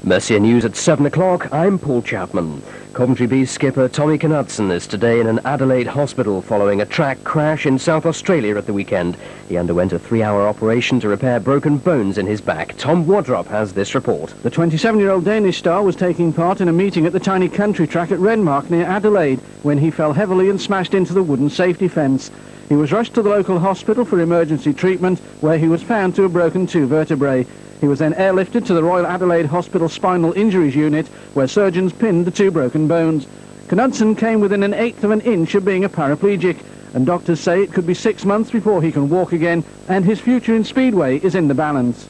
Mercia News at 7 o'clock. I'm Paul Chapman. Coventry Bees skipper Tommy Knudsen is today in an Adelaide hospital following a track crash in South Australia at the weekend. He underwent a 3-hour operation to repair broken bones in his back. Tom Wardrop has this report. The 27-year-old Danish star was taking part in a meeting at the tiny country track at Renmark near Adelaide when he fell heavily and smashed into the wooden safety fence. He was rushed to the local hospital for emergency treatment, where he was found to have broken 2 vertebrae. He was then airlifted to the Royal Adelaide Hospital Spinal Injuries Unit, where surgeons pinned the 2 broken bones. Knudsen came within 1/8 of an inch of being a paraplegic, and doctors say it could be 6 months before he can walk again, and his future in Speedway is in the balance.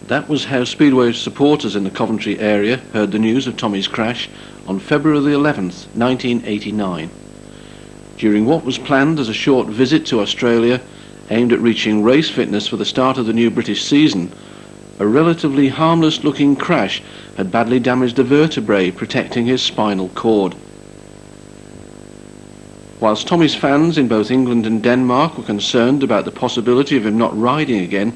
That was how Speedway supporters in the Coventry area heard the news of Tommy's crash on February the 11th, 1989. During what was planned as a short visit to Australia, aimed at reaching race fitness for the start of the new British season, a relatively harmless-looking crash had badly damaged the vertebrae protecting his spinal cord. Whilst Tommy's fans in both England and Denmark were concerned about the possibility of him not riding again,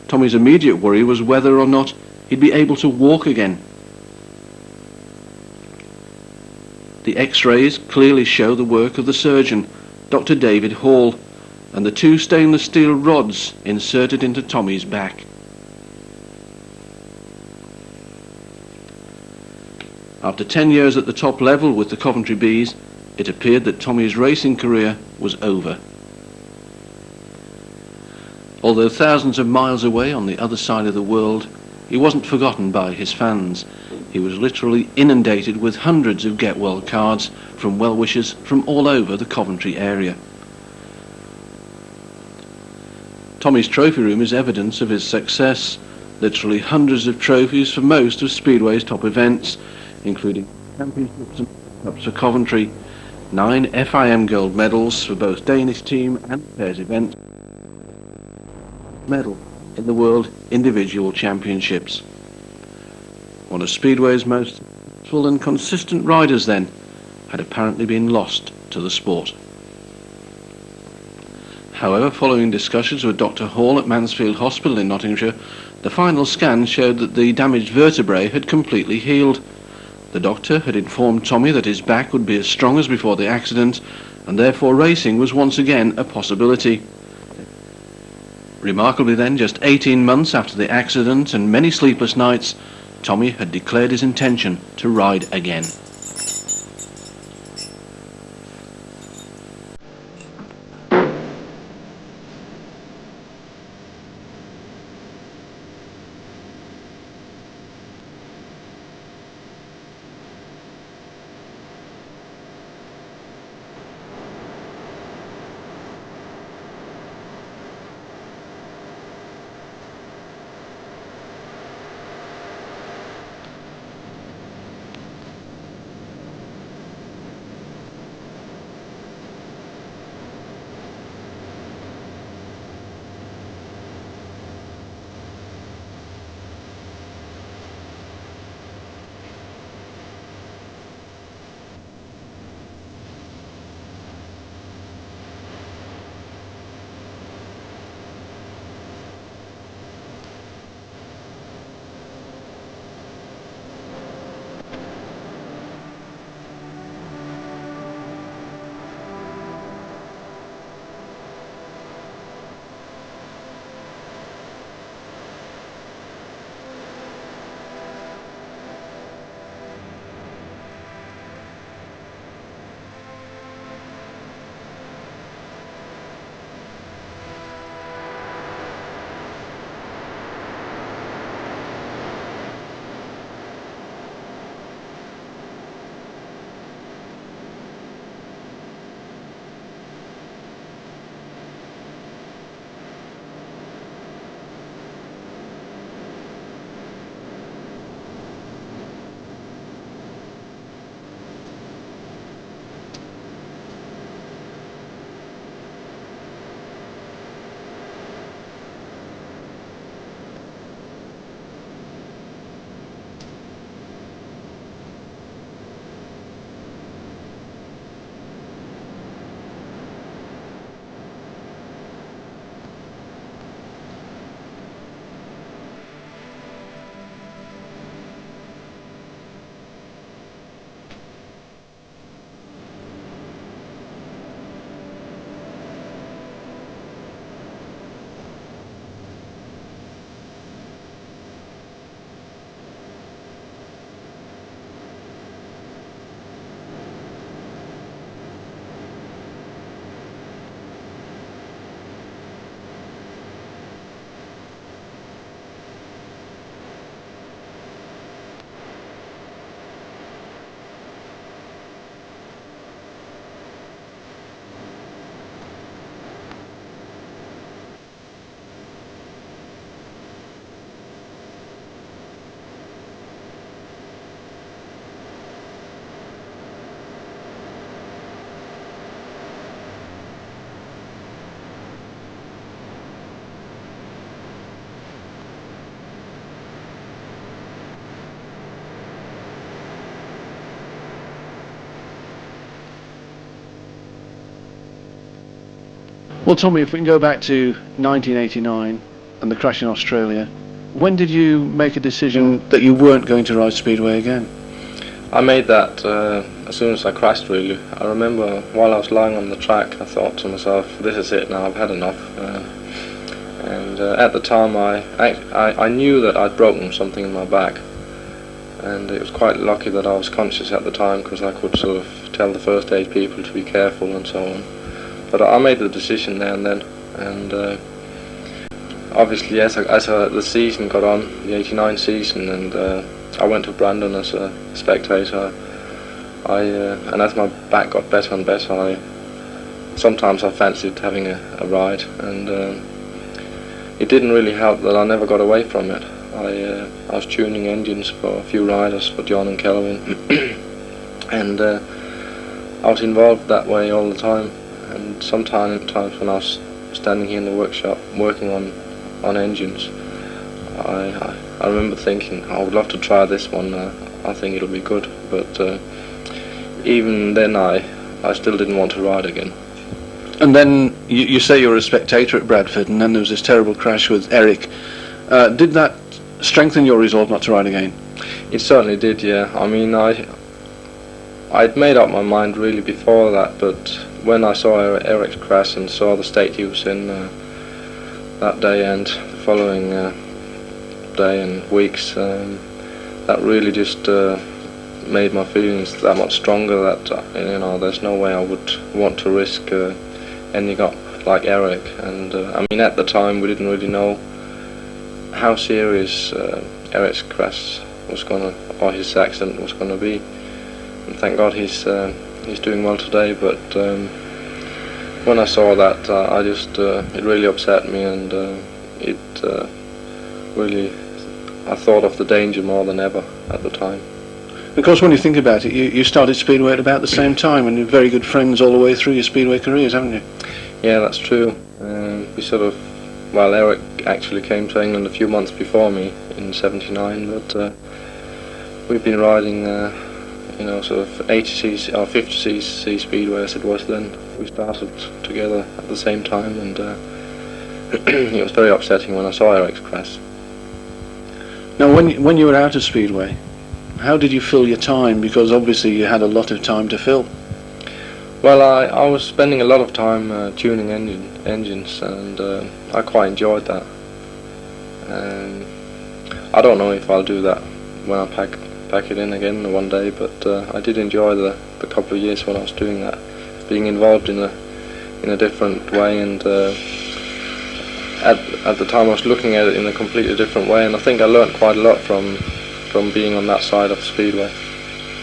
Tommy's immediate worry was whether or not he'd be able to walk again. The X-rays clearly show the work of the surgeon, Dr. David Hall, and the 2 stainless steel rods inserted into Tommy's back. After 10 years at the top level with the Coventry Bees, it appeared that Tommy's racing career was over. Although thousands of miles away on the other side of the world, he wasn't forgotten by his fans. He was literally inundated with hundreds of get well cards from well-wishers from all over the Coventry area. Tommy's trophy room is evidence of his success. Literally hundreds of trophies for most of Speedway's top events, including championships and cups for Coventry, 9 FIM gold medals for both Danish team and pairs events, medal in the World Individual Championships. One of Speedway's most successful and consistent riders then had apparently been lost to the sport. However, following discussions with Dr. Hall at Mansfield Hospital in Nottinghamshire, the final scan showed that the damaged vertebrae had completely healed. The doctor had informed Tommy that his back would be as strong as before the accident, and therefore racing was once again a possibility. Remarkably then, just 18 months after the accident and many sleepless nights, Tommy had declared his intention to ride again. Well, Tommy, if we can go back to 1989 and the crash in Australia, when did you make a decision that you weren't going to ride Speedway again? I made that as soon as I crashed, really. I remember while I was lying on the track, I thought to myself, this is it now, I've had enough. And at the time I knew that I'd broken something in my back, and it was quite lucky that I was conscious at the time, because I could sort of tell the first aid people to be careful and so on. But I made the decision there and then, and obviously as the season got on, the 89 season, and I went to Brandon as a spectator, and as my back got better and better, sometimes I fancied having a ride, and it didn't really help that I never got away from it. I was tuning engines for a few riders, for John and Kelvin, and I was involved that way all the time. And sometimes when I was standing here in the workshop working on engines, I remember thinking, I would love to try this one. I think it'll be good. But even then, I still didn't want to ride again. And then you say you were a spectator at Bradford, and then there was this terrible crash with Eric. Did that strengthen your resolve not to ride again? It certainly did, yeah. I mean, I'd made up my mind really before that, but when I saw Eric's crash and saw the state he was in that day and the following day and weeks, that really just made my feelings that much stronger, that there's no way I would want to risk ending up like Eric. And I mean, at the time we didn't really know how serious Eric's crash was or his accident was going to be, and thank God he's doing well today. But when I saw that, it really upset me, and I thought of the danger more than ever at the time. Of course, when you think about it, you started Speedway at about the same time, and you're very good friends all the way through your Speedway careers, haven't you? Yeah, that's true. Eric actually came to England a few months before me in '79, but we've been riding, sort of 80cc or 50cc Speedway as it was then. We started together at the same time, and it was very upsetting when I saw Eric's crash. Now, when you were out of Speedway, how did you fill your time? Because obviously you had a lot of time to fill. Well, I was spending a lot of time tuning engines, and I quite enjoyed that. I don't know if I'll do that when I pack it in again one day, but I did enjoy the couple of years when I was doing that, being involved in a different way, and at the time I was looking at it in a completely different way, and I think I learned quite a lot from being on that side of Speedway.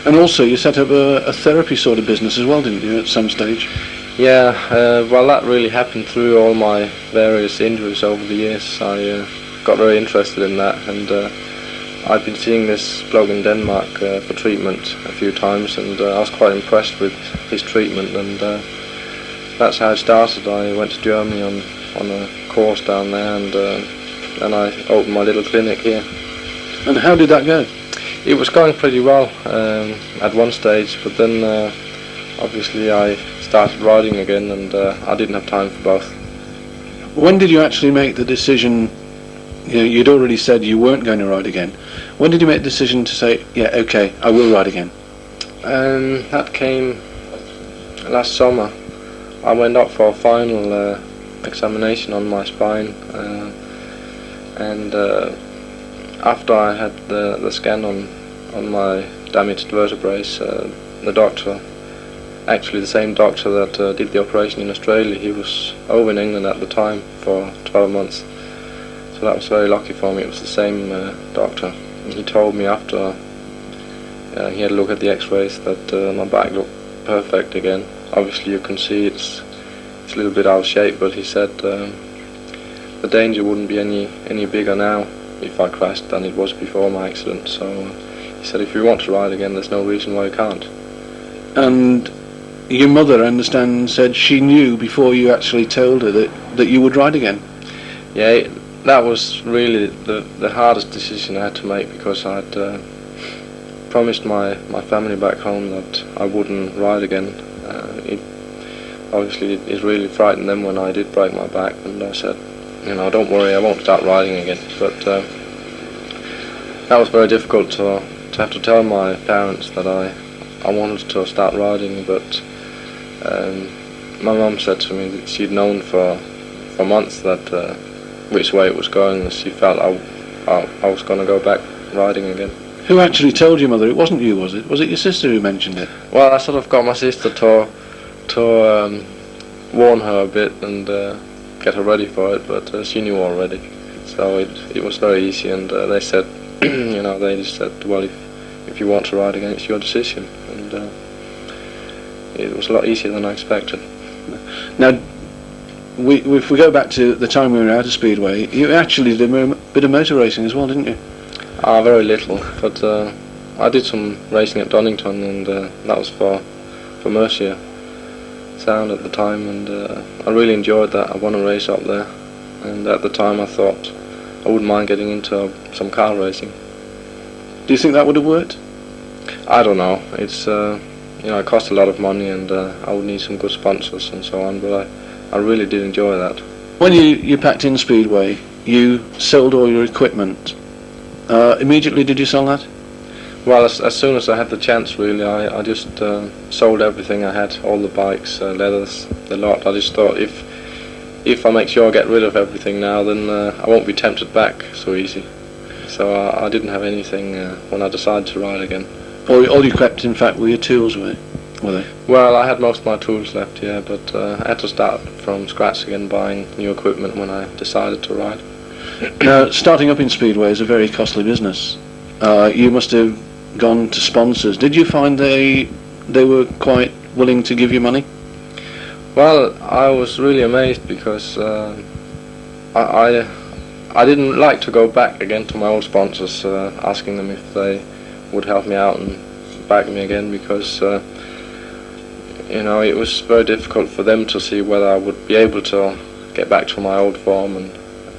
And also you set up a therapy sort of business as well, didn't you, at some stage? Yeah, that really happened through all my various injuries over the years. I got very interested in that, and I'd been seeing this bloke in Denmark for treatment a few times, and I was quite impressed with his treatment, and that's how it started. I went to Germany on a course down there, and then I opened my little clinic here. And how did that go? It was going pretty well at one stage, but then obviously I started riding again, and I didn't have time for both. When did you actually make the decision? You'd already said you weren't going to ride again. When did you make the decision to say, yeah, okay, I will ride again? That came last summer. I went up for a final examination on my spine, and after I had the scan on my damaged vertebrae, the doctor, actually the same doctor that did the operation in Australia, he was over in England at the time for 12 months. So that was very lucky for me. It was the same doctor. And he told me after he had a look at the x-rays that my back looked perfect again. Obviously you can see it's a little bit out of shape, but he said the danger wouldn't be any bigger now if I crashed than it was before my accident. So he said, if you want to ride again, there's no reason why you can't. And your mother, I understand, said she knew before you actually told her that you would ride again. Yeah, that was really the hardest decision I had to make, because I'd promised my family back home that I wouldn't ride again. obviously it really frightened them when I did break my back, and I said, don't worry, I won't start riding again. But that was very difficult to have to tell my parents that I wanted to start riding, but my mum said to me that she'd known for months that which way it was going, and she felt I was going to go back riding again. Who actually told your mother? It wasn't you, was it? Was it your sister who mentioned it? Well, I sort of got my sister to warn her a bit and get her ready for it, but she knew already. So it was very easy, and they said, they just said, well, if you want to ride again, it's your decision. And it was a lot easier than I expected. Now, if we go back to the time we were out of Speedway, you actually did a bit of motor racing as well, didn't you? Very little, but I did some racing at Donington, and that was for Mercia Sound at the time, and I really enjoyed that. I won a race up there, and at the time I thought I wouldn't mind getting into some car racing. Do you think that would have worked? I don't know. It's it cost a lot of money, and I would need some good sponsors and so on, but I really did enjoy that. When you packed in Speedway, you sold all your equipment. Immediately did you sell that? Well, as soon as I had the chance, really, I just sold everything I had, all the bikes, leathers, the lot. I just thought if I make sure I get rid of everything now, then I won't be tempted back so easy. So I didn't have anything when I decided to ride again. All you kept, in fact, were your tools, were they? Well, I had most of my tools left, yeah, but I had to start from scratch again, buying new equipment when I decided to ride. Now, starting up in Speedway is a very costly business. You must have gone to sponsors. Did you find they were quite willing to give you money? Well, I was really amazed because I didn't like to go back again to my old sponsors, asking them if they would help me out and back me again, because it was very difficult for them to see whether I would be able to get back to my old form and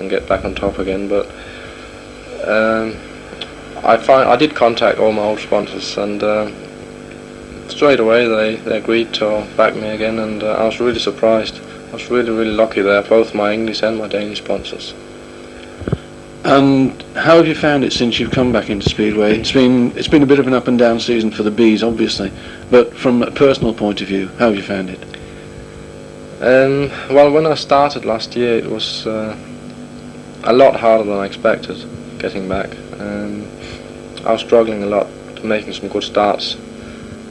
get back on top again. But I did contact all my old sponsors, and straight away they agreed to back me again, and I was really surprised. I was really lucky there, both my English and my Danish sponsors. And how have you found it since you've come back into Speedway? It's been a bit of an up and down season for the bees, obviously, but from a personal point of view, how have you found it? Well, when I started last year, it was a lot harder than I expected getting back. I was struggling a lot, making some good starts.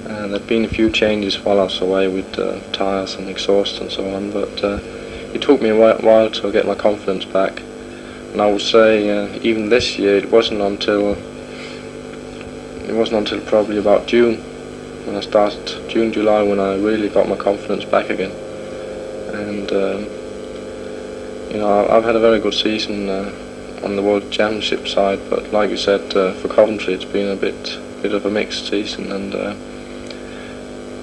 There'd been a few changes while I was away with tyres and exhaust and so on, but it took me a while to get my confidence back. And I would say even this year, it wasn't until probably about June, when I started, June, July, when I really got my confidence back again. And I've had a very good season on the World Championship side, but like you said, for Coventry it's been a bit of a mixed season, and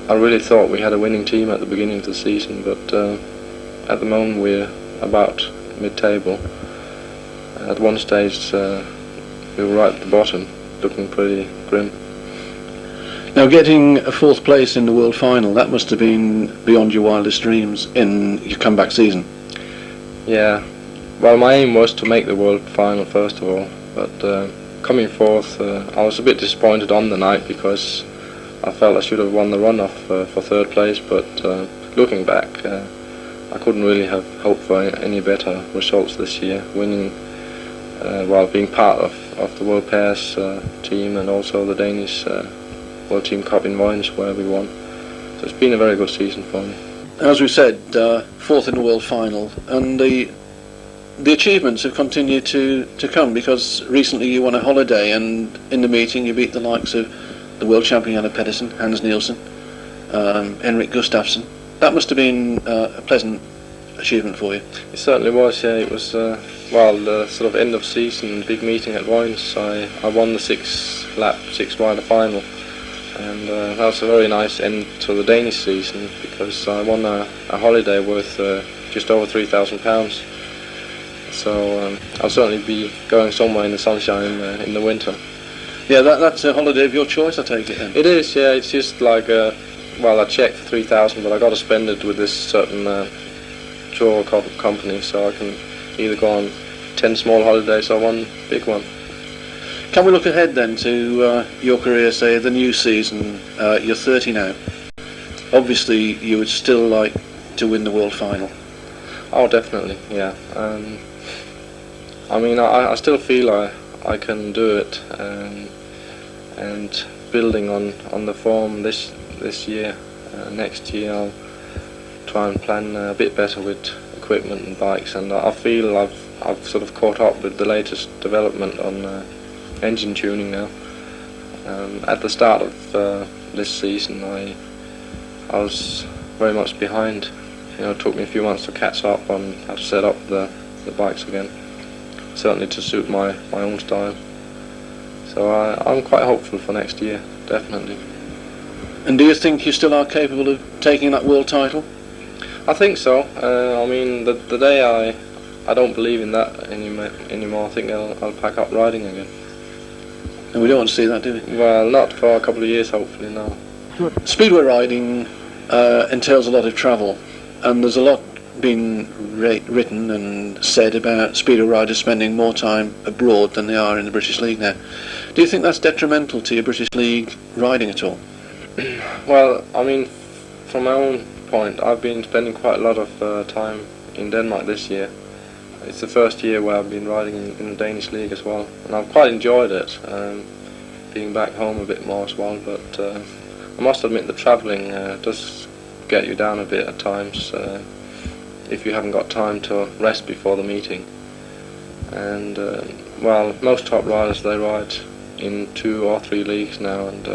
I really thought we had a winning team at the beginning of the season, but at the moment we're about mid-table. At one stage we were right at the bottom, looking pretty grim. Now, getting a fourth place in the World Final, that must have been beyond your wildest dreams in your comeback season. Yeah, well, my aim was to make the World Final first of all, but coming fourth, I was a bit disappointed on the night because I felt I should have won the run-off for third place, but looking back, I couldn't really have hoped for any better results this year, winning while being part of the World Pairs team and also the Danish World Team Cup in Vojens where we won. So it's been a very good season for me. As we said, fourth in the World Final, and the achievements have continued to come, because recently you won a holiday, and in the meeting you beat the likes of the world champion Janne Pedersen, Hans Nielsen, Henrik Gustafsson. That must have been a pleasant achievement for you. It certainly was, yeah. It was the sort of end of season big meeting at Vojens. I won the 6-rider final, and that was a very nice end to the Danish season, because I won a holiday worth just over £3,000. So I'll certainly be going somewhere in the sunshine in the winter. Yeah, that's a holiday of your choice, I take it then? It is, yeah. It's just like well, I checked for 3,000, but I got to spend it with this certain tour company, so I can either go on 10 small holidays or one big one. Can we look ahead then to your career, say the new season? You're 30 now. Obviously, you would still like to win the world final. Oh, definitely, yeah. I mean, I still feel I can do it, and building on the form this year, next year I'll try and plan a bit better with equipment and bikes, and I feel I've sort of caught up with the latest development on engine tuning now. At the start of this season, I was very much behind. You know, it took me a few months to catch up on how to set up the bikes again, certainly to suit my own style. So I'm quite hopeful for next year, definitely. And do you think you still are capable of taking that world title? I think so. I mean, the day I don't believe in that anymore, I think I'll pack up riding again. And we don't want to see that, do we? Well, not for a couple of years, hopefully, no. Speedway riding entails a lot of travel, and there's a lot been written and said about speedway riders spending more time abroad than they are in the British League now. Do you think that's detrimental to your British League riding at all? Well, I mean, from my own point, I've been spending quite a lot of time in Denmark this year. It's the first year where I've been riding in the Danish League as well, and I've quite enjoyed it, being back home a bit more as well, but I must admit the travelling does get you down a bit at times, if you haven't got time to rest before the meeting. And well, most top riders, they ride in 2 or 3 leagues now, and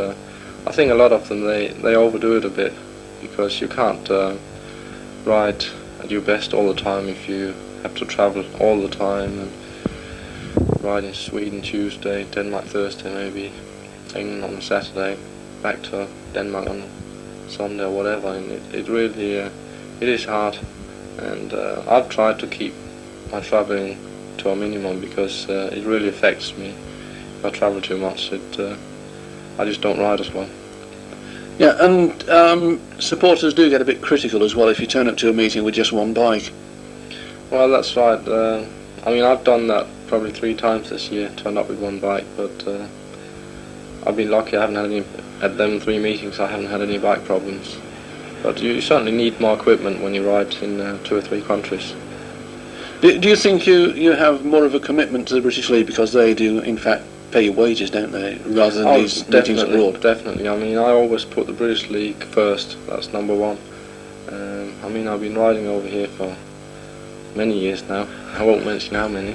I think a lot of them they overdo it a bit, because you can't ride at your best all the time if you have to travel all the time and ride in Sweden Tuesday, Denmark Thursday maybe, England on Saturday, back to Denmark on Sunday or whatever, and it really it is hard. And I've tried to keep my travelling to a minimum, because it really affects me. If I travel too much, I just don't ride as well. Yeah, and supporters do get a bit critical as well if you turn up to a meeting with just one bike. Well, that's right. I mean, I've done that probably 3 times this year, turned up with one bike, but I've been lucky. I haven't had any, at them 3 meetings, I haven't had any bike problems. But you certainly need more equipment when you ride in 2 or 3 countries. Do you think you have more of a commitment to the British League because they do, in fact, pay your wages, don't they, rather than these meetings abroad? Definitely. I mean, I always put the British League first. That's number 1. I mean, I've been riding over here for many years now. I won't mention how many.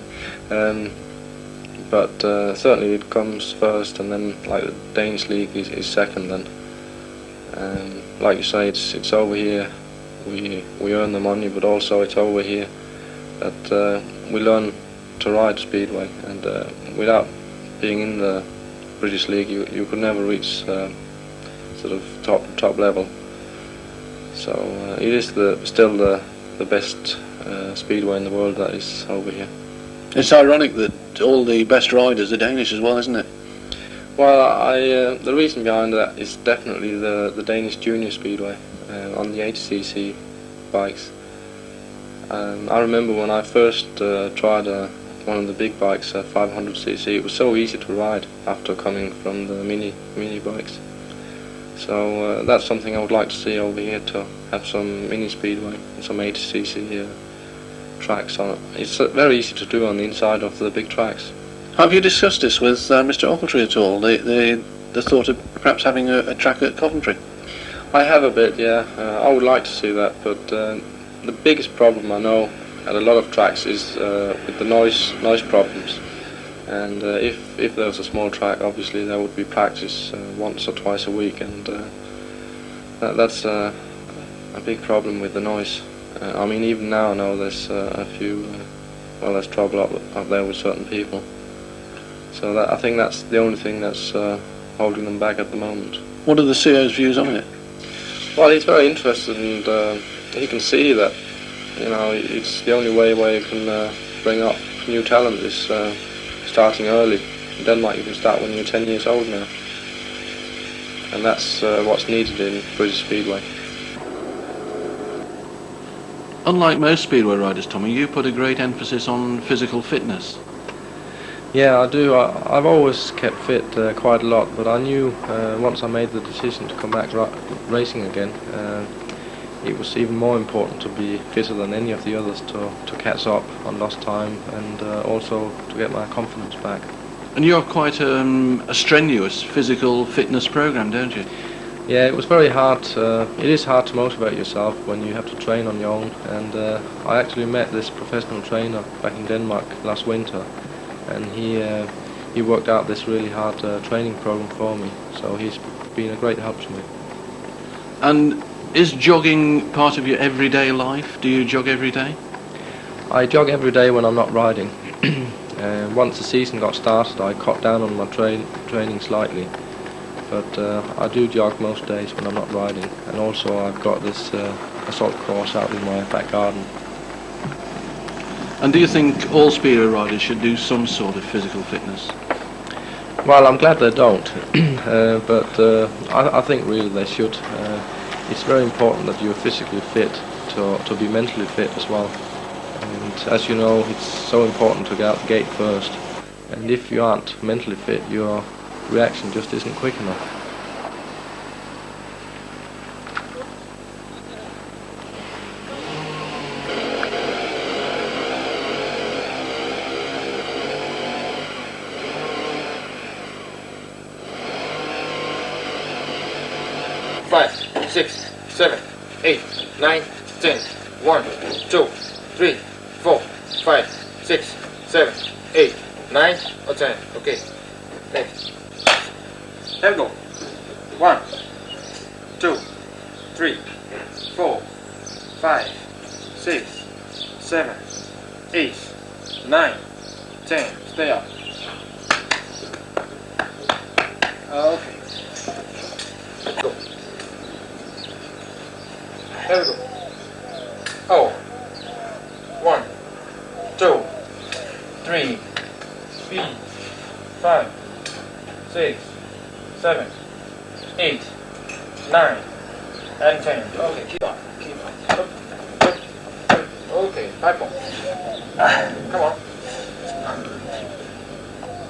But certainly it comes first, and then like the Danish League is second then. Like you say, it's over here. We earn the money, but also it's over here that we learn to ride speedway, and without being in the British League, you could never reach sort of top level. So it is still the best speedway in the world that is over here. It's ironic that all the best riders are Danish as well, isn't it? Well, the reason behind that is definitely the Danish Junior Speedway on the 80cc bikes. I remember when I first tried one of the big bikes, 500cc, it was so easy to ride after coming from the mini bikes. So that's something I would like to see over here, to have some mini speedway, some 80cc tracks on it. It's very easy to do on the inside of the big tracks. Have you discussed this with Mr. Ochiltree at all? The thought of perhaps having a track at Coventry? I have a bit, yeah. I would like to see that, but the biggest problem I know at a lot of tracks is with the noise problems. And if there was a small track, obviously there would be practice once or twice a week, and that's a big problem with the noise. I mean, even now I know there's a few, there's trouble up there with certain people. So I think that's the only thing that's holding them back at the moment. What are the CEO's views on it? Well, he's very interested, and he can see that, you know, it's the only way where you can bring up new talent is starting early. In Denmark you can start when you're 10 years old now. and that's what's needed in British Speedway. Unlike most speedway riders, Tommy, you put a great emphasis on physical fitness. Yeah, I do. I've always kept fit quite a lot, but I knew once I made the decision to come back racing again, it was even more important to be fitter than any of the others to catch up on lost time and also to get my confidence back. And you have quite a strenuous physical fitness program, don't you? Yeah, it was very hard. It is hard to motivate yourself when you have to train on your own, and I actually met this professional trainer back in Denmark last winter, and he worked out this really hard training program for me, so he's been a great help to me. And is jogging part of your everyday life? Do you jog every day? I jog every day when I'm not riding. Once the season got started, I cut down on my training slightly, but I do jog most days when I'm not riding, and also I've got this assault course out in my back garden. And do you think all speedway riders should do some sort of physical fitness? Well, I'm glad they don't, but I think really they should. It's very important that you're physically fit to be mentally fit as well. And as you know, it's so important to get out the gate first. And if you aren't mentally fit, your reaction just isn't quick enough. Five, 6, 7, 8, 9, 10. 1, 2, 3, 4, 5, 6, 7, 8, 9 or 10. Okay. Next. Here we go. 1, 2, 3, 4, 5, 6, 7, 8, 9, 10. Stay up. Okay. Go. There we go. Oh. 1, 2, 3, 4, 5, 6, 7, 8, 9, and 10. Okay, keep on. Keep on. Okay, 5 more. Come on.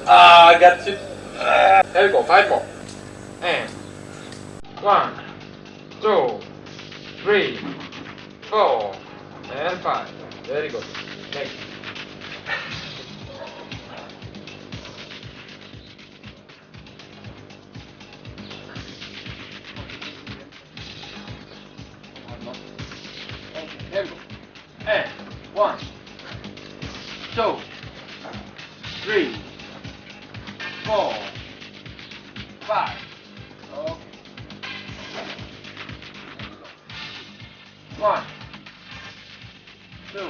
I got you. There we go, 5 more. And 1, 2, 3, 4, and 5. Very good. Next. Here we go. And 1, 2, 3, 4, 5. Okay. 1, 2,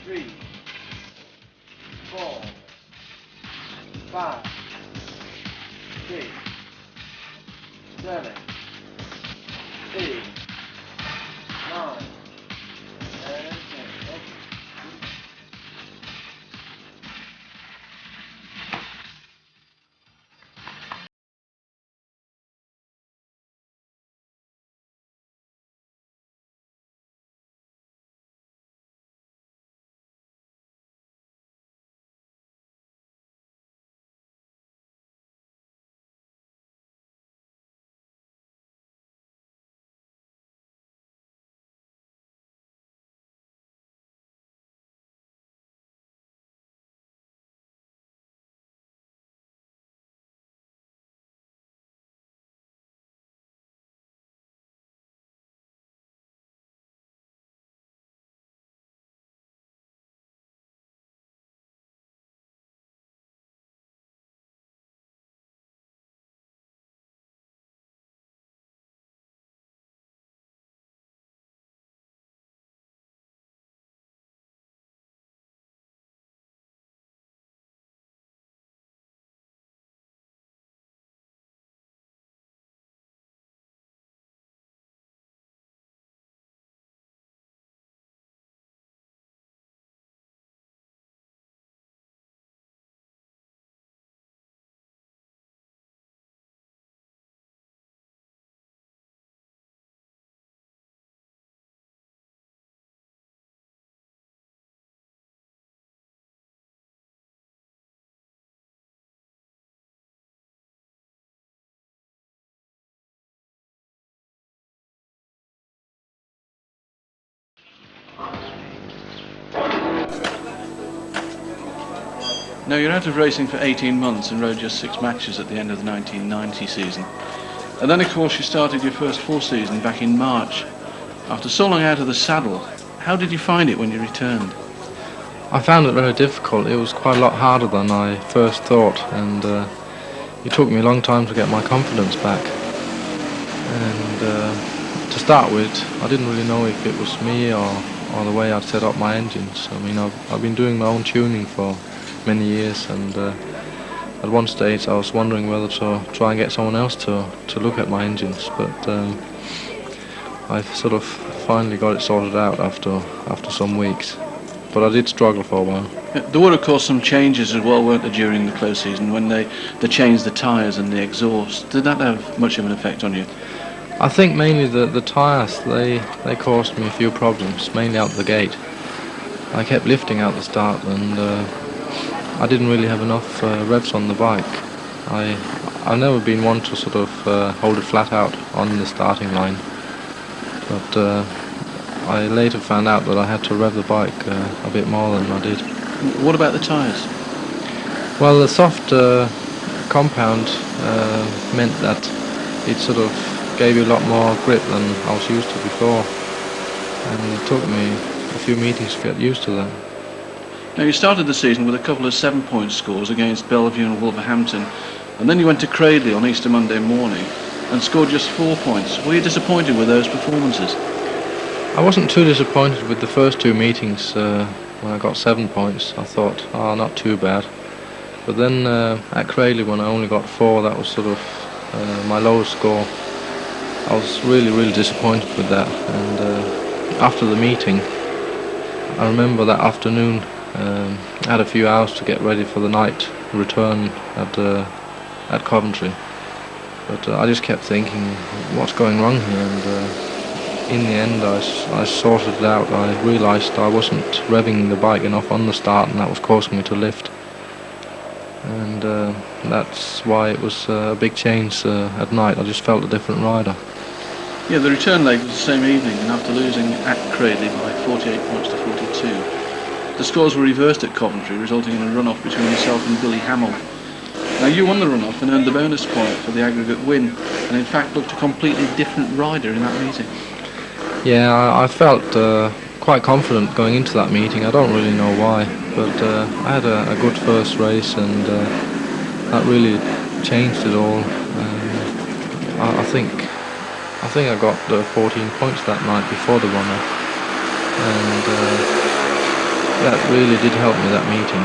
3, 4, 5, 6, 7, 8, 9. Now, you're out of racing for 18 months and rode just 6 matches at the end of the 1990 season. And then, of course, you started your first full season back in March. After so long out of the saddle, how did you find it when you returned? I found it very difficult. It was quite a lot harder than I first thought, and it took me a long time to get my confidence back. And to start with, I didn't really know if it was me or the way I'd set up my engines. I mean, I've been doing my own tuning for many years, and at one stage I was wondering whether to try and get someone else to look at my engines, but I sort of finally got it sorted out after some weeks. But I did struggle for a while. There were, of course, some changes as well, weren't there, during the close season when they changed the tyres and the exhaust. Did that have much of an effect on you? I think mainly the tyres, they caused me a few problems, mainly out the gate. I kept lifting out the start, and I didn't really have enough revs on the bike. I've never been one to sort of hold it flat out on the starting line, but I later found out that I had to rev the bike a bit more than I did. What about the tyres? Well, the soft compound meant that it sort of gave you a lot more grip than I was used to before, and it took me a few meetings to get used to that. Now, you started the season with a couple of 7-point scores against Bellevue and Wolverhampton, and then you went to Cradley on Easter Monday morning and scored just 4 points. Were you disappointed with those performances? I wasn't too disappointed with the first 2 meetings when I got 7 points. I thought, not too bad. But then at Cradley, when I only got 4, that was sort of my lowest score. I was really, really disappointed with that. And after the meeting, I remember that afternoon, I had a few hours to get ready for the night return at Coventry. But I just kept thinking, what's going wrong here? And in the end, I sorted it out. I realised I wasn't revving the bike enough on the start, and that was causing me to lift. And that's why it was a big change at night. I just felt a different rider. Yeah, the return leg was the same evening, and after losing at Cradley by 48 points to 42, the scores were reversed at Coventry, resulting in a run-off between yourself and Billy Hamill. Now, you won the run-off and earned the bonus point for the aggregate win, and in fact looked a completely different rider in that meeting. Yeah, I felt quite confident going into that meeting. I don't really know why, but I had a good first race, and that really changed it all. I think I got 14 points that night before the run-off, and that really did help me that meeting.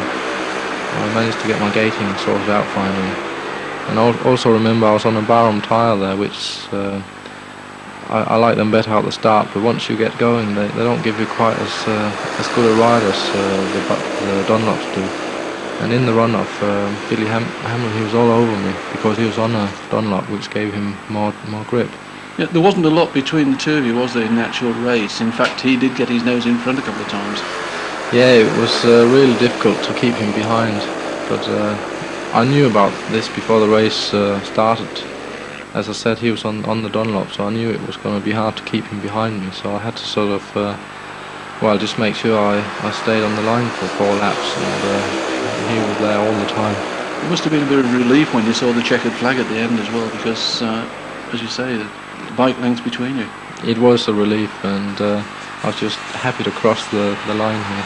I managed to get my gating sorted out finally, and I also remember I was on a Barham tyre there, which I like them better at the start, but once you get going, they don't give you quite as good a ride as the Dunlops do. And in the run-off, Billy Hamill, he was all over me because he was on a Dunlop, which gave him more grip. Yeah, there wasn't a lot between the two of you, was there, in that short race? In fact, he did get his nose in front a couple of times. Yeah, it was really difficult to keep him behind, but I knew about this before the race started. As I said, he was on the Dunlop, so I knew it was going to be hard to keep him behind me, so I had to sort of, just make sure I stayed on the line for 4 laps, and he was there all the time. It must have been a bit of relief when you saw the checkered flag at the end as well, because, as you say, the bike length between you. It was a relief, and I was just happy to cross the line here.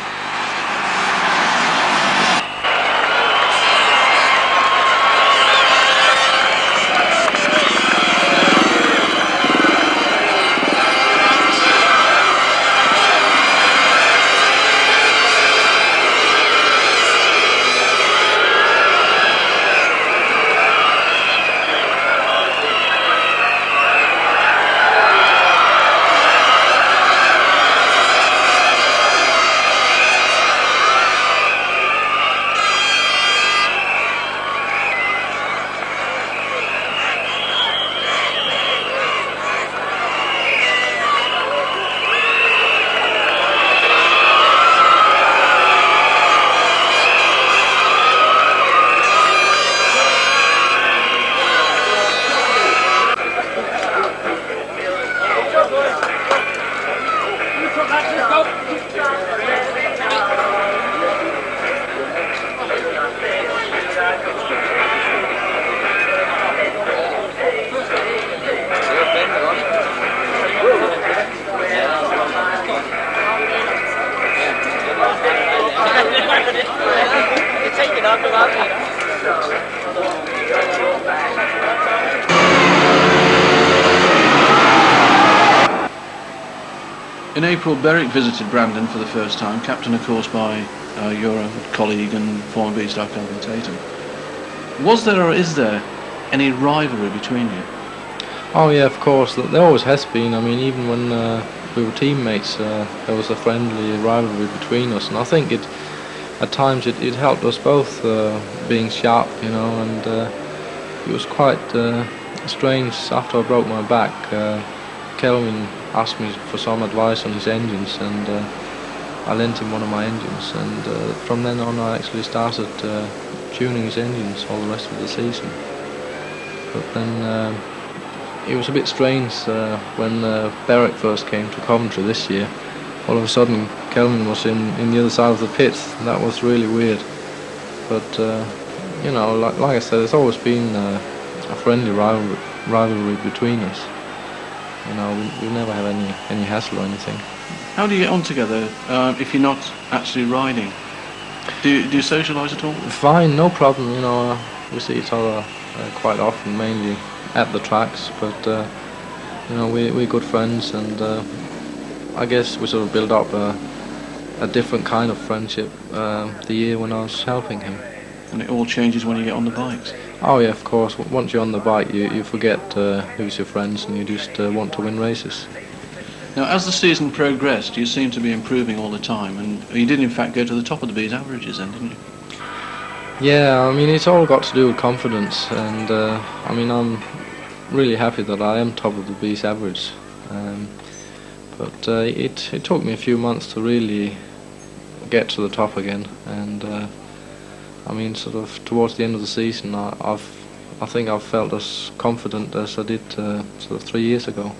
In April, Berwick visited Brandon for the first time, captained of course by your colleague and former B-star Kelvin Tatum. Was there or is there any rivalry between you? Oh yeah, of course. There always has been. I mean, even when we were teammates, there was a friendly rivalry between us, and I think at times it helped us both being sharp, you know, and it was quite strange. After I broke my back, Kelvin asked me for some advice on his engines, and I lent him one of my engines, and from then on I actually started tuning his engines all the rest of the season. But then it was a bit strange when Berwick first came to Coventry this year. All of a sudden Kelvin was in the other side of the pit. That was really weird. But you know, like I said, there's always been a friendly rivalry between us. You know, we never have any hassle or anything. How do you get on together if you're not actually riding? Do you socialise at all? Fine, no problem. You know, we see each other quite often, mainly at the tracks. But you know, we're good friends, and I guess we sort of build up a different kind of friendship the year when I was helping him. And it all changes when you get on the bikes? Oh yeah, of course. Once you're on the bike, you forget who's your friends, and you just want to win races. Now, as the season progressed, you seemed to be improving all the time, and you did in fact go to the top of the B's averages then, didn't you? Yeah, I mean, it's all got to do with confidence, and I mean, I'm really happy that I am top of the B's average. But it took me a few months to really get to the top again, and I mean, sort of towards the end of the season, I think I've felt as confident as I did sort of 3 years ago.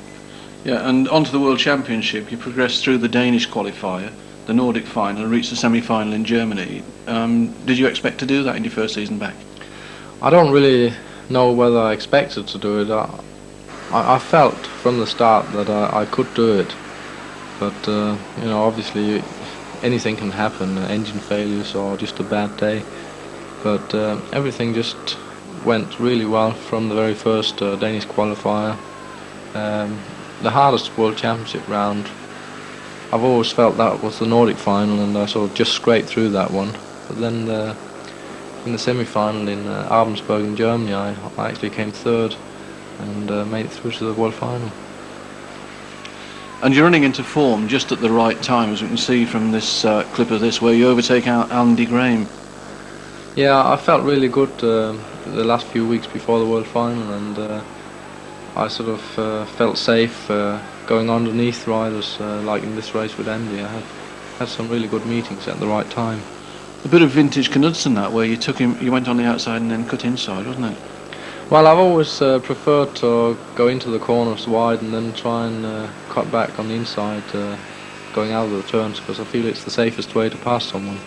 Yeah, and onto the World Championship, you progressed through the Danish qualifier, the Nordic final, and reached the semi-final in Germany. Did you expect to do that in your first season back? I don't really know whether I expected to do it. I felt from the start that I could do it, but you know, obviously anything can happen, engine failures or just a bad day. But everything just went really well from the very first Danish qualifier. The hardest World Championship round, I've always felt that was the Nordic final, and I sort of just scraped through that one. But then in the semi-final in Ravensburg in Germany, I actually came third and made it through to the World Final. And you're running into form just at the right time, as we can see from this clip of this, where you overtake Andy Graham. Yeah, I felt really good the last few weeks before the World Final, and I sort of felt safe going underneath riders, like in this race with Andy. I had some really good meetings at the right time. A bit of vintage Knudsen, that, where you went on the outside and then cut inside, wasn't it? Well, I've always preferred to go into the corners wide and then try and cut back on the inside, going out of the turns, because I feel it's the safest way to pass someone.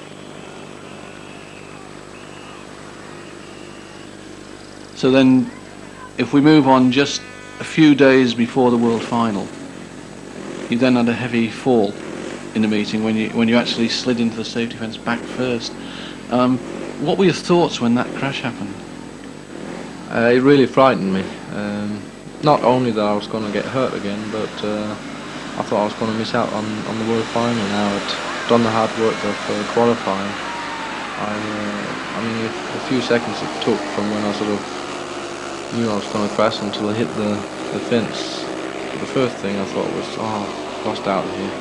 So then, if we move on just a few days before the World Final, you then had a heavy fall in the meeting when you actually slid into the safety fence back first. What were your thoughts when that crash happened? It really frightened me. Not only that I was going to get hurt again, but I thought I was going to miss out on the World Final now. I'd done the hard work of qualifying. I mean, a few seconds it took from when I sort of knew I was going to crash until I hit the fence. The first thing I thought was, oh, lost out here.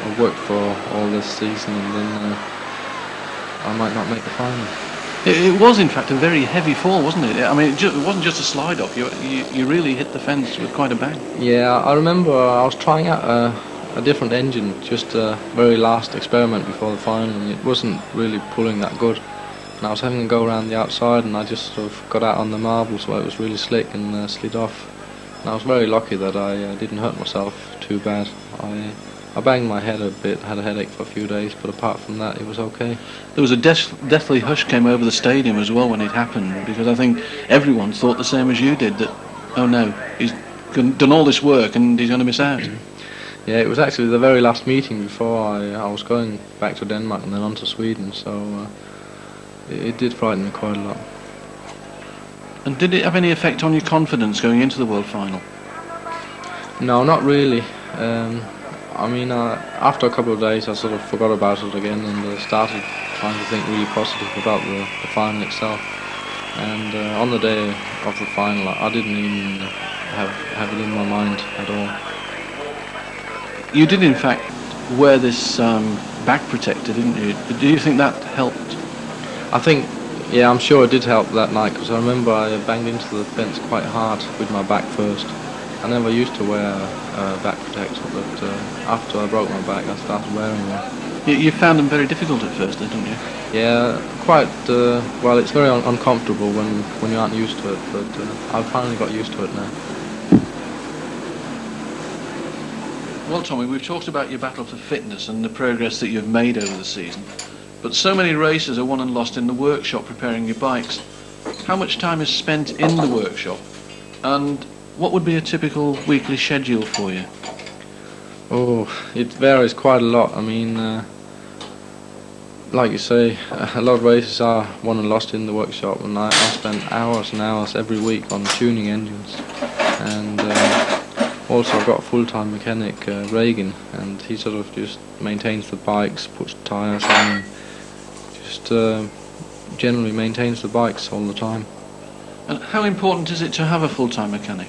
I've worked for all this season, and then I might not make the final. It was in fact a very heavy fall, wasn't it? I mean, it wasn't just a slide off. You really hit the fence with quite a bang. Yeah, I remember I was trying out a different engine, just a very last experiment before the final, and it wasn't really pulling that good. And I was having to go around the outside, and I just sort of got out on the marbles where it was really slick and slid off. And I was very lucky that I didn't hurt myself too bad. I banged my head a bit, had a headache for a few days, but apart from that, it was okay. There was a deathly hush came over the stadium as well when it happened, because I think everyone thought the same as you did, that, oh no, he's done all this work and he's going to miss out. Yeah, it was actually the very last meeting before I was going back to Denmark and then on to Sweden, so it did frighten me quite a lot. And did it have any effect on your confidence going into the World Final? No, not really. I mean, after a couple of days I sort of forgot about it again and started trying to think really positive about the final itself. And on the day of the final I didn't even have it in my mind at all. You did in fact wear this back protector, didn't you? Do you think that helped? I think, yeah, I'm sure it did help that night, because I remember I banged into the fence quite hard with my back first. I never used to wear a back protector, but after I broke my back I started wearing one. You found them very difficult at first, didn't you? Yeah, quite, well, it's very uncomfortable when you aren't used to it, but I finally got used to it now. Well, Tommy, we've talked about your battle for fitness and the progress that you've made over the season, but so many races are won and lost in the workshop preparing your bikes. How much time is spent in the workshop, and what would be a typical weekly schedule for you? Oh, it varies quite a lot. I mean, like you say, a lot of races are won and lost in the workshop, and I spend hours and hours every week on tuning engines. And also I've got a full-time mechanic, Reagan, and he sort of just maintains the bikes, puts tyres on, just generally maintains the bikes all the time. And how important is it to have a full-time mechanic?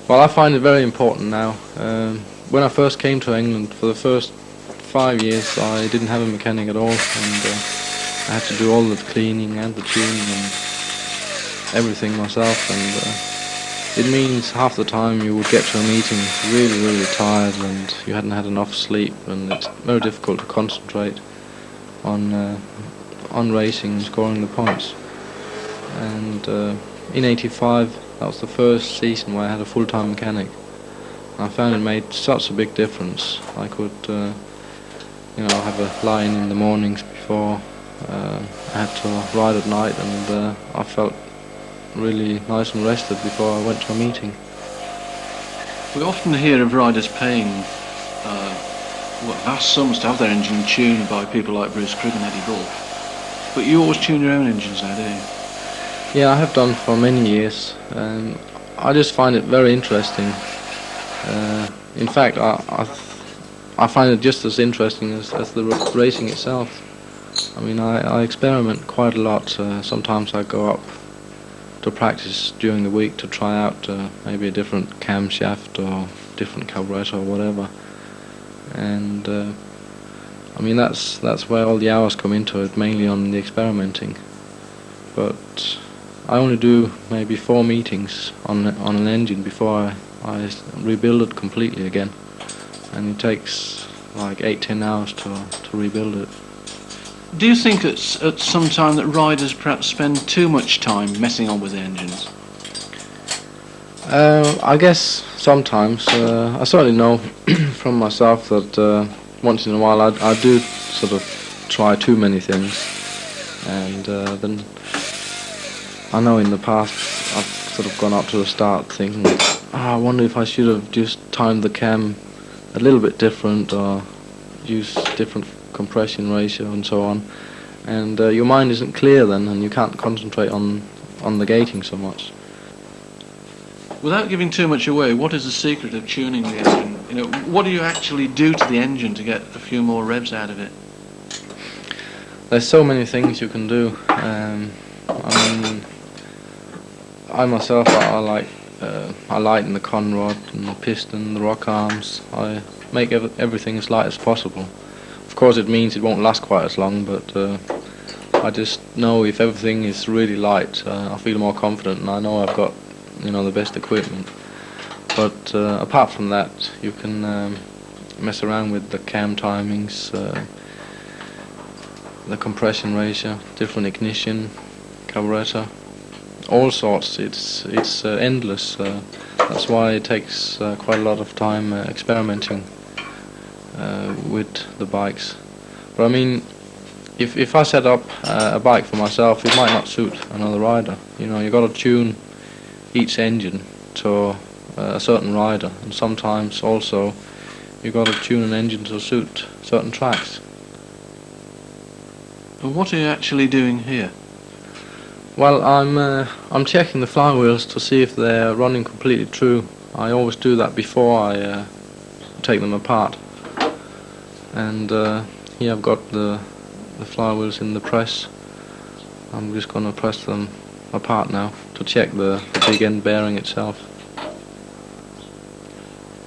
Well, I find it very important now. When I first came to England, for the first 5 years I didn't have a mechanic at all, and I had to do all the cleaning and the tuning and everything myself, and it means half the time you would get to a meeting really tired and you hadn't had enough sleep, and it's very difficult to concentrate on racing and scoring the points. And in '85 that was the first season where I had a full-time mechanic. I found it made such a big difference. I could have a lie-in in the mornings before I had to ride at night, and I felt really nice and rested before I went to a meeting. We often hear of riders paying vast sums to have their engine tuned by people like Bruce Cribb and Eddie Bull. But you always tune your own engines now, do you? Yeah, I have done for many years. I just find it very interesting. In fact, I find it just as interesting as the racing itself. I mean, I experiment quite a lot. Sometimes I go up to practice during the week to try out maybe a different camshaft or different carburetor or whatever. And I mean, that's where all the hours come into it, mainly on the experimenting. But I only do maybe 4 meetings on an engine before I rebuild it completely again, and it takes like 8-10 hours to rebuild it. Do you think at some time that riders perhaps spend too much time messing on with the engines? I guess sometimes. I certainly know from myself that once in a while I do sort of try too many things, and then I know in the past I've sort of gone up to the start thinking, I wonder if I should have just timed the cam a little bit different or used different compression ratio and so on, and your mind isn't clear then, and you can't concentrate on the gating so much. Without giving too much away, what is the secret of tuning the engine? You know, what do you actually do to the engine to get a few more revs out of it? There's so many things you can do. I mean, I myself, I lighten the conrod and the piston, the rock arms. I make everything as light as possible. Of course, it means it won't last quite as long, but I just know if everything is really light, I feel more confident, and I know I've got the best equipment. But apart from that, you can mess around with the cam timings, the compression ratio, different ignition, carburetor, all sorts. It's endless. That's why it takes quite a lot of time experimenting with the bikes. But I mean, if I set up a bike for myself, it might not suit another rider. You got to tune each engine to a certain rider, and sometimes also you got to tune an engine to suit certain tracks. And what are you actually doing here? Well, I'm checking the flywheels to see if they're running completely true. I always do that before I take them apart. And here I've got the flywheels in the press. I'm just going to press them apart now to check the big end bearing itself.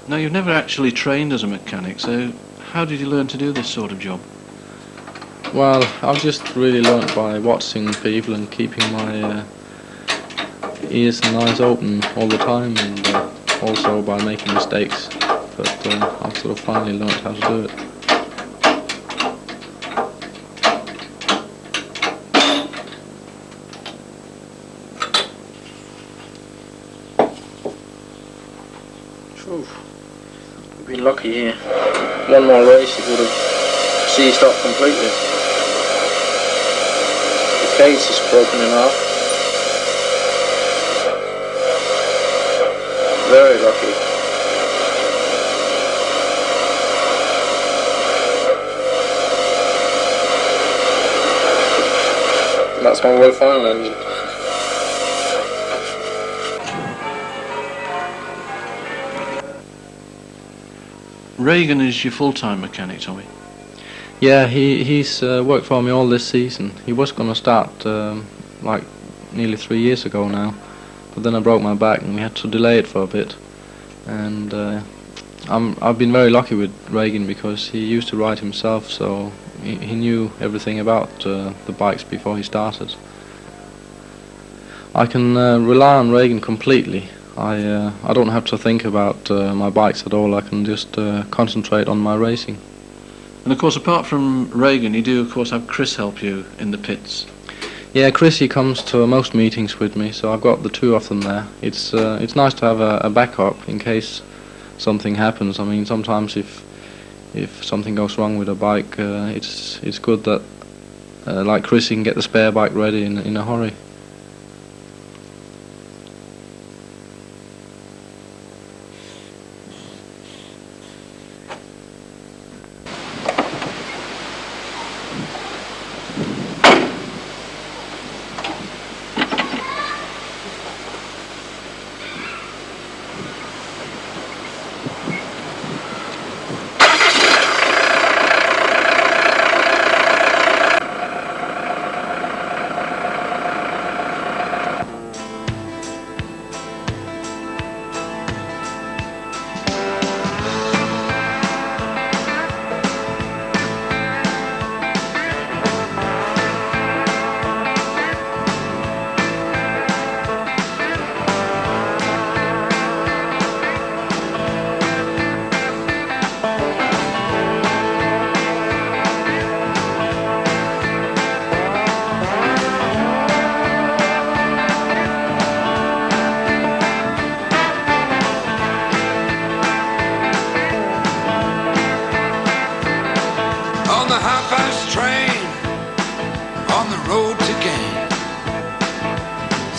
Now, you've never actually trained as a mechanic, so how did you learn to do this sort of job? Well, I've just really learnt by watching people and keeping my ears and eyes open all the time, and also by making mistakes. But I've sort of finally learnt how to do it. We've been lucky here. One more race, it would have seized up completely. The case is broken in half. Very lucky. And that's my World Final engine. Reagan is your full-time mechanic, Tommy? Yeah, he's worked for me all this season. He was going to start like nearly 3 years ago now, but then I broke my back and we had to delay it for a bit. And I've been very lucky with Reagan because he used to ride himself, so he knew everything about the bikes before he started. I can rely on Reagan completely. I don't have to think about my bikes at all. I can just concentrate on my racing. And of course, apart from Reagan, you do of course have Chris help you in the pits. Yeah, Chris, he comes to most meetings with me, so I've got the two of them there. It's nice to have a backup in case something happens. I mean, sometimes if something goes wrong with a bike, it's good that like Chris, he can get the spare bike ready in a hurry.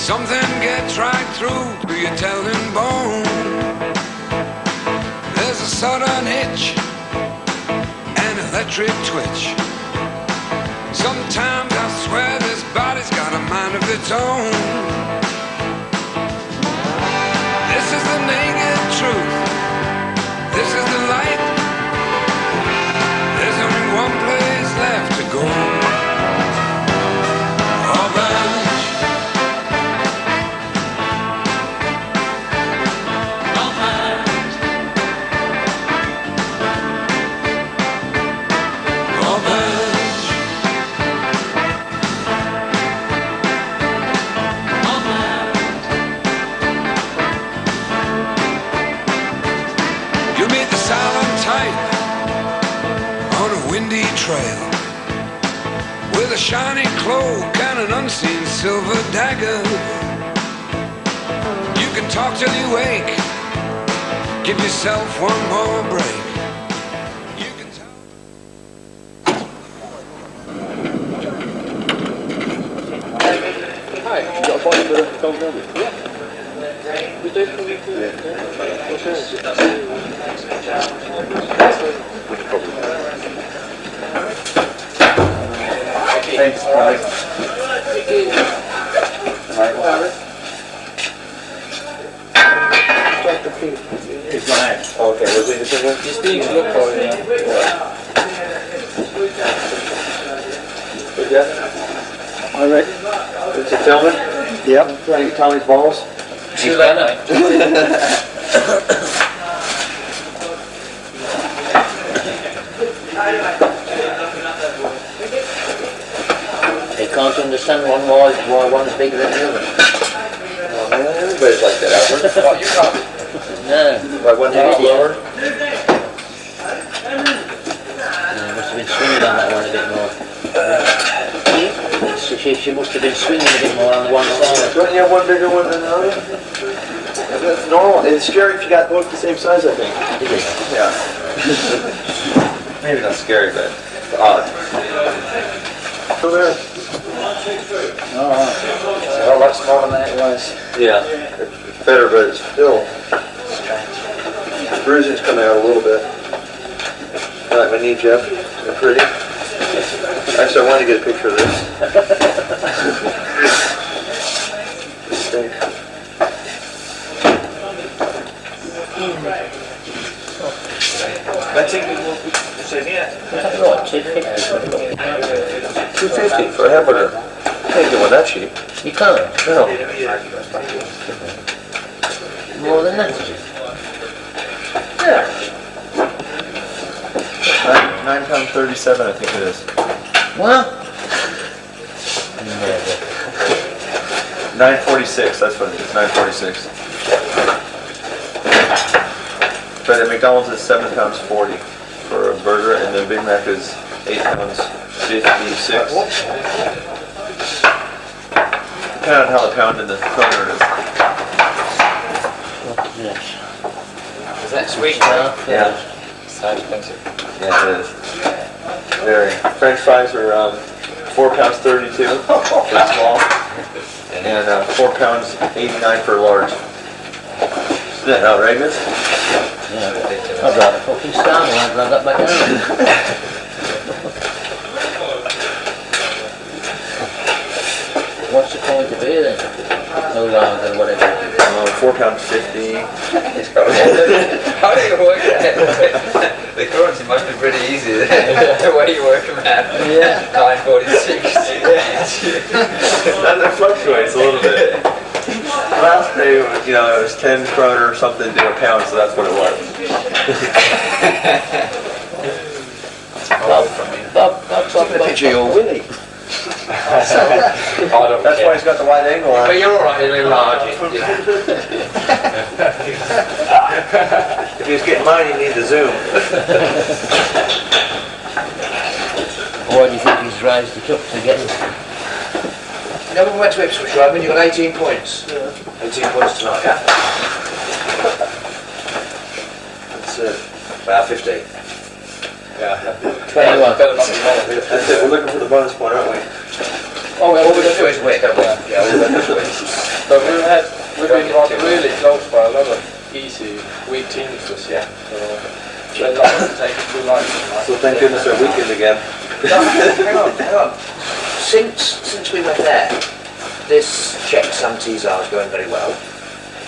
Something gets right through to your telling bone. There's a sudden itch, an electric twitch. Sometimes I swear this body's got a mind of its own. This is the naked truth. This is the light. There's only one place left to go. Trail with a shiny cloak and an unseen silver dagger. You can talk till you wake. Give yourself one more break. You can tell. Hi, you got a bike for the Golden Elder? Yeah. We do? Thanks, guys. It's gone out. Okay, we'll Just need to look for it, All right. Is it filming? Yep. Playing Tommy's balls. See you later. They can't understand why one's bigger than the other. Everybody's like that, Albert. Well, you can't. No. Like one Yeah. half lower. Must have been swinging on that one a bit more. She must have been swinging a bit more on the one side. Don't you have one bigger one than the other? That's normal. It's scary if you got both the same size, I think. Did it? Yeah. Maybe not scary, but odd. Still there? Oh, a lot smaller than it was. Yeah. It's better, but it's still. The bruising's coming out a little bit. I like my knee, Jeff. They're pretty. Actually, I wanted to get a picture of this. This stink. I think What, 250? 250 for a hamburger. Can't get one that cheap. You can't? No. More than that, is it? Yeah. £9.37, I think it is. What? 9.46. That's what it is. 9.46. But at McDonald's it's £7.40 for a burger, and the Big Mac is £8.56. Depending on how the pound and the corner is. What is this? Is that sweet? Yeah. So expensive. Yeah, it is. Very. French fries are £4.32 for small, and £4.89 for large. Isn't that outrageous? Yeah. I'd rather fucking starve than I'd rather that back down. What's the point of beer then? No longer than whatever. £4.50. How do you work that? The currency must be pretty easy. The way you work them out. Yeah. 9.46. That fluctuates a little bit. Last day, it was 10 kroner or something to a pound, so that's what it was. Bob, Picture your Willie. That's why he's got the wide angle on. But you're alright, they're large. If he was getting mine, he'd need the zoom. Why do you think he's raised it up to get it? You know when we went to Ipswich, right, when you got 18 points? Yeah. 18 points tonight, yeah? That's about 15. Yeah. 21. That's it, we're looking for the bonus point, aren't we? Oh, well, all we're going to do is win, don't we? Yeah, all we're going to do is But we've been really close by a lot of easy, weak teams this year. So they're not going to take it too lightly. So thank goodness our weekend again. hang on. Since we went there, this Czech Sam Tizar is going very well.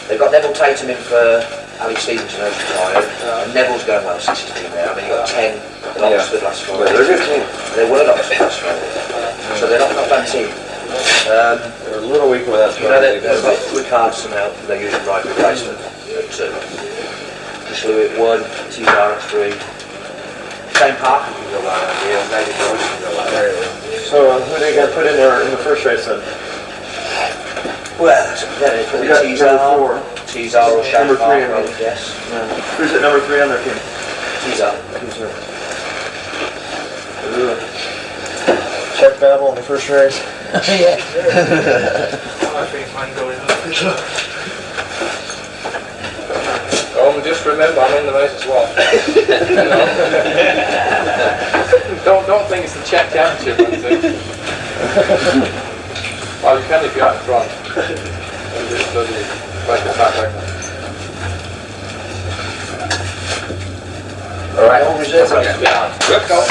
They've got Neville Tatum in for Ali Stevenson over retired, and Neville's going well since he's been there. I mean, you've got 10 at Oxford last Friday. They're a good team. They were at Oxford last Friday, so they're not a bad team. They're a little weak with that. You know, they've got Rick Hardson out, they're using right replacement at 2. Chris Lewitt 1, Tizar at 3. Shane Parker can go well out here, and David Joyce can go well out. So who they got put in there in the first race then? Well, then it's We got number 4. Tizar or Shane Number 3, Parker, I I mean. would guess. Who's at number 3 on their team? Tizar. Czech battle in the first race. Yeah. Oh, just remember, I'm in the race as well. don't think it's the Czech Championship or anything. Well, you can if you're out front. And just bloody break the back like that. Alright, all reserves are behind. Good call.